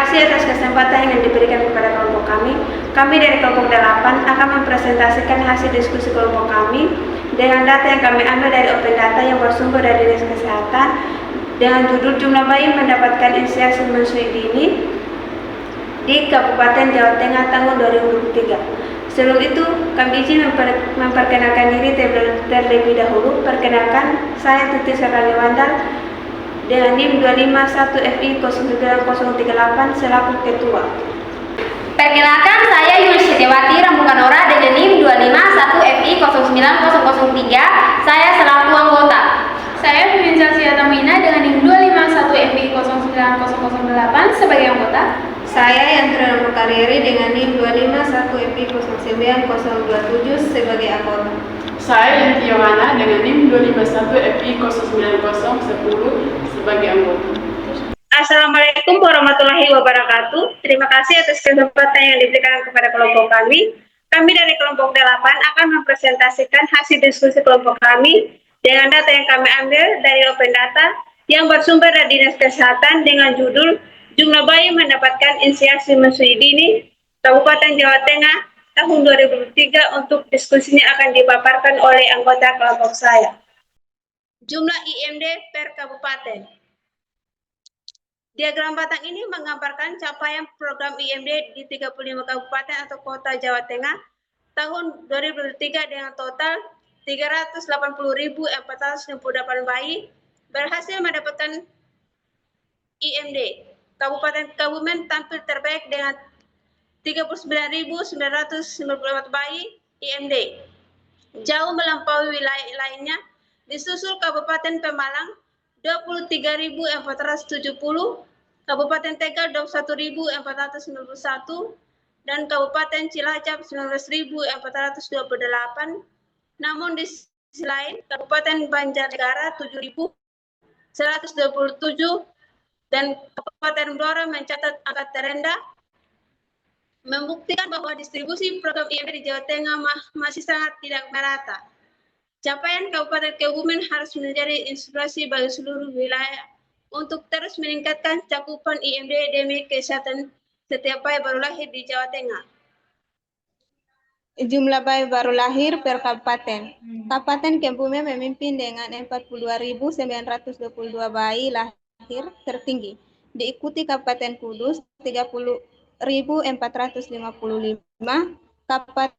kasih atas kesempatan yang diberikan kepada kelompok kami. Kami dari kelompok 8 akan mempresentasikan hasil diskusi kelompok kami dengan data yang kami ambil dari Open Data yang bersumber dari Dinas Kesehatan dengan judul jumlah bayi mendapatkan inisiasi menyusui dini di Kabupaten Jawa Tengah tahun 2023. Sebelum itu, kami izin memperkenalkan diri terlebih dahulu. Perkenalkan, saya Tuti Sekaliwandal dengan NIM 251FI09038 selaku ketua. Perkenalkan, saya Yuni Setiawati Rambukanora dengan NIM 251FI09003, saya selaku anggota. Saya Fimin Salsiatamina dengan NIM 251FI09008 sebagai anggota. Saya Yantra Mukariri dengan NIM 251FI09027 sebagai anggota. Saya Yanti Yohana dengan NIM 251FI09010 sebagai anggota. Assalamualaikum warahmatullahi wabarakatuh. Terima kasih atas kesempatan yang diberikan kepada kelompok kami. Kami dari kelompok 8 akan mempresentasikan hasil diskusi kelompok kami dengan data yang kami ambil dari Open Data yang bersumber dari Dinas Kesehatan dengan judul jumlah bayi mendapatkan inisiasi menyusui dini Kabupaten Jawa Tengah tahun 2023. Untuk diskusinya akan dipaparkan oleh anggota kelompok saya. Jumlah IMD per kabupaten. Diagram batang ini menggambarkan capaian program IMD di 35 kabupaten atau kota Jawa Tengah tahun 2023 dengan total 380.468 bayi berhasil mendapatkan IMD. Kabupaten Kebumen tampil terbaik dengan 39.994 bayi IMD. Jauh melampaui wilayah lainnya, disusul Kabupaten Pemalang 23.470, Kabupaten Tegal 21.491, dan Kabupaten Cilacap 19.428. Namun di sisi lain, Kabupaten Banjarnegara 7.127 dan Kabupaten Blora mencatat angka terendah, membuktikan bahwa distribusi program IMD di Jawa Tengah masih sangat tidak merata. Capaian Kabupaten Kebumen harus menjadi inspirasi bagi seluruh wilayah untuk terus meningkatkan cakupan IMD demi kesehatan setiap bayi baru lahir di Jawa Tengah. Jumlah bayi baru lahir per kabupaten. Kabupaten Kebumen memimpin dengan 42.922 bayi lahir tertinggi. Diikuti Kabupaten Kudus 30.455, Kabupaten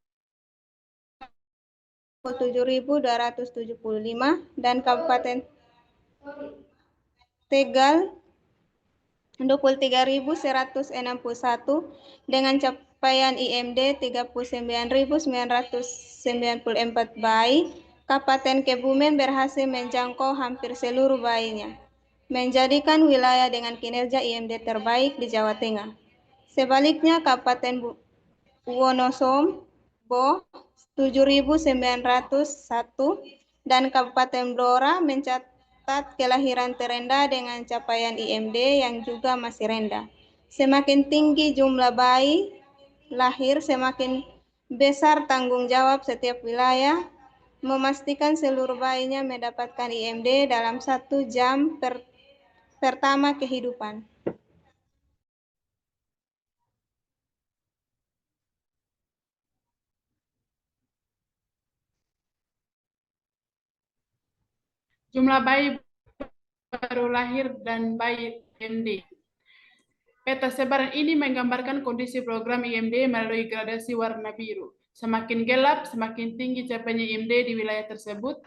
7.275 dan Kabupaten Tegal 23.161 dengan capaian IMD 39.994 bayi. Kabupaten Kebumen berhasil menjangkau hampir seluruh bayinya, menjadikan wilayah dengan kinerja IMD terbaik di Jawa Tengah. Sebaliknya Kabupaten Wonosobo 7.901 dan Kabupaten Blora mencatat kelahiran terendah dengan capaian IMD yang juga masih rendah. Semakin tinggi jumlah bayi lahir, semakin besar tanggung jawab setiap wilayah memastikan seluruh bayinya mendapatkan IMD dalam 1 jam pertama kehidupan. Jumlah bayi baru lahir dan bayi IMD. Peta sebaran ini menggambarkan kondisi program IMD melalui gradasi warna biru. Semakin gelap, semakin tinggi capaian IMD di wilayah tersebut.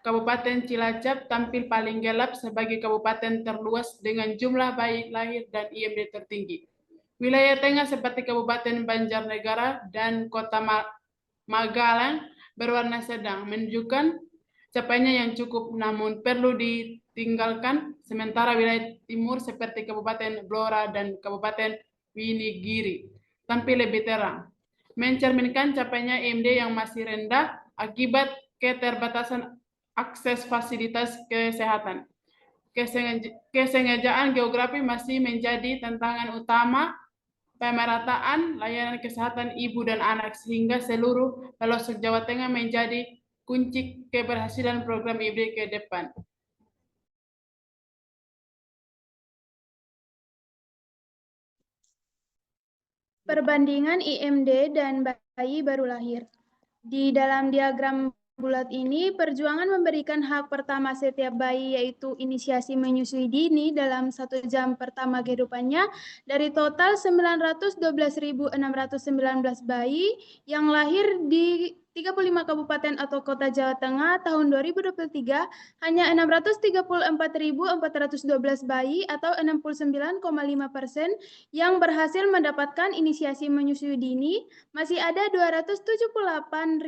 Kabupaten Cilacap tampil paling gelap sebagai kabupaten terluas dengan jumlah bayi lahir dan IMD tertinggi. Wilayah tengah seperti Kabupaten Banjarnegara dan Kota Magalang berwarna sedang, menunjukkan capaiannya yang cukup namun perlu ditinggalkan, sementara wilayah timur seperti Kabupaten Blora dan Kabupaten Winigiri tampil lebih terang, mencerminkan capaiannya IMD yang masih rendah akibat keterbatasan akses fasilitas kesehatan. Kesengajaan geografi masih menjadi tantangan utama pemerataan layanan kesehatan ibu dan anak, sehingga seluruh pelosok Jawa Tengah menjadi kunci keberhasilan program IMD ke depan. Perbandingan IMD dan bayi baru lahir. Di dalam diagram bulat ini, perjuangan memberikan hak pertama setiap bayi yaitu inisiasi menyusui dini dalam 1 jam pertama kehidupannya dari total 912.619 bayi yang lahir di 35 kabupaten atau kota Jawa Tengah tahun 2023, hanya 634.412 bayi atau 69,5% yang berhasil mendapatkan inisiasi menyusui dini. Masih ada 278.207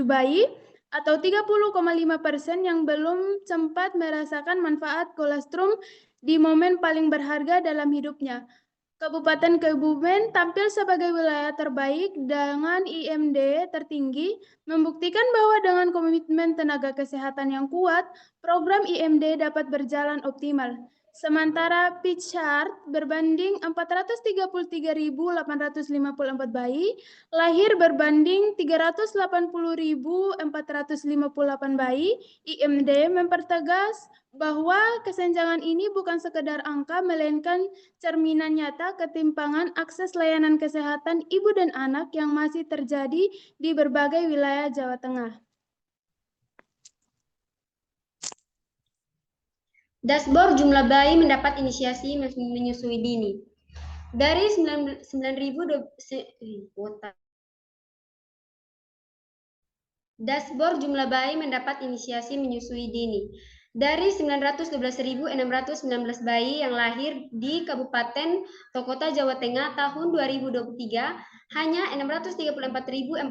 bayi atau 30,5% yang belum sempat merasakan manfaat kolostrum di momen paling berharga dalam hidupnya. Kabupaten Kebumen tampil sebagai wilayah terbaik dengan IMD tertinggi, membuktikan bahwa dengan komitmen tenaga kesehatan yang kuat, program IMD dapat berjalan optimal. Sementara pitch chart berbanding 433.854 bayi, lahir berbanding 380.458 bayi, IMD mempertegas bahwa kesenjangan ini bukan sekedar angka, melainkan cerminan nyata ketimpangan akses layanan kesehatan ibu dan anak yang masih terjadi di berbagai wilayah Jawa Tengah. Dashboard jumlah bayi mendapat inisiasi menyusui dini. Dari 9.000 Dashboard jumlah bayi mendapat inisiasi menyusui dini. Dari 912.619 bayi yang lahir di Kabupaten atau Kota Jawa Tengah tahun 2023, hanya 634.412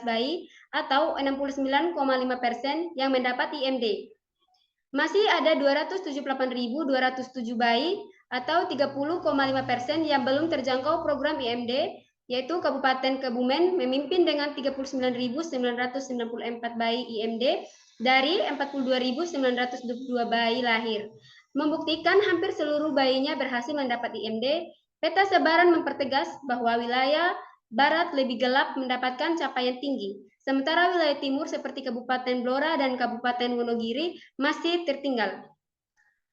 bayi atau 69,5% yang mendapat IMD. Masih ada 278.207 bayi atau 30,5% yang belum terjangkau program IMD, yaitu Kabupaten Kebumen memimpin dengan 39.994 bayi IMD dari 42.922 bayi lahir. Membuktikan hampir seluruh bayinya berhasil mendapat IMD, peta sebaran mempertegas bahwa wilayah Barat lebih gelap mendapatkan capaian tinggi, sementara wilayah timur seperti Kabupaten Blora dan Kabupaten Wonogiri masih tertinggal.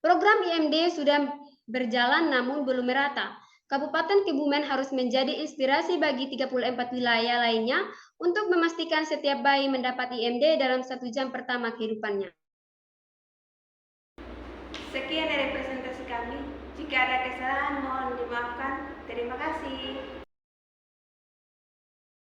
Program IMD sudah berjalan namun belum merata. Kabupaten Kebumen harus menjadi inspirasi bagi 34 wilayah lainnya untuk memastikan setiap bayi mendapat IMD dalam 1 jam pertama kehidupannya. Sekian dari presentasi kami. Jika ada kesalahan mohon dimaafkan. Terima kasih.